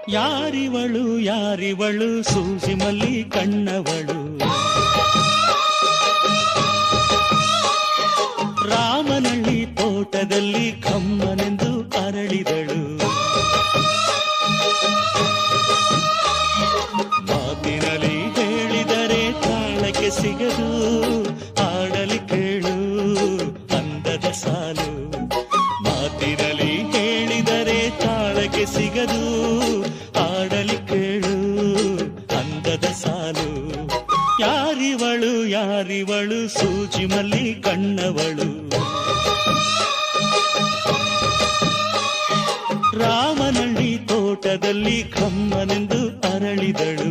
ಯಾರಿವಳು ಯಾರಿವಳು ಸೂಜಿ ಮಲ್ಲಿ ಕಣ್ಣವಳು, ರಾಮನಳ್ಳಿ ತೋಟದಲ್ಲಿ ಕಮ್ಮನೆಂದು ಅರಳಿದಳು. ಮಾತಿನಲ್ಲಿ ಹೇಳಿದರೆ ತಾಳಕ್ಕೆ ಸಿಗದು, ಹಾಡಲಿ ಕೇಳು ಅಂದದ ಸಾಲು. ಮಾತಿನಲ್ಲಿ ಹೇಳಿದರೆ ತಾಳಕ್ಕೆ ಸಿಗದು, ಹಾಡಲಿ ಕೇಳು ಅಂದದ ಸಾಲು. ಯಾರಿವಳು ಯಾರಿವಳು ಸೂಜಿ ಮಲ್ಲಿ ಕಣ್ಣವಳು, ರಾಮನಳ್ಳಿ ತೋಟದಲ್ಲಿ ಕಮ್ಮನೆಂದು ಅರಳಿದಳು.